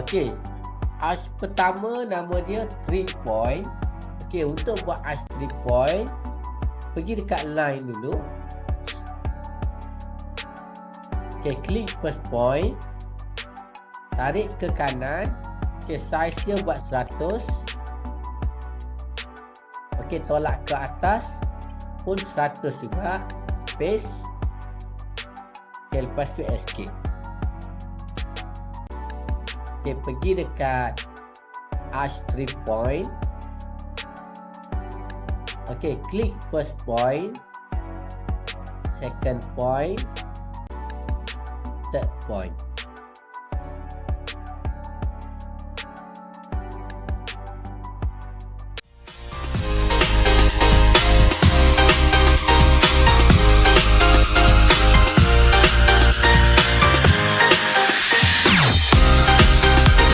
Okey, arch pertama nama dia 3 point. Okey, untuk buat arch 3 point, pergi dekat line dulu. Okey, klik first point, tarik ke kanan. Okey, size dia buat 100. Okey, tolak ke atas pun 100 juga. Space. Okey, lepas tu escape. Okey, pergi dekat arch 3 point. Okey, klik first point, second point, third point.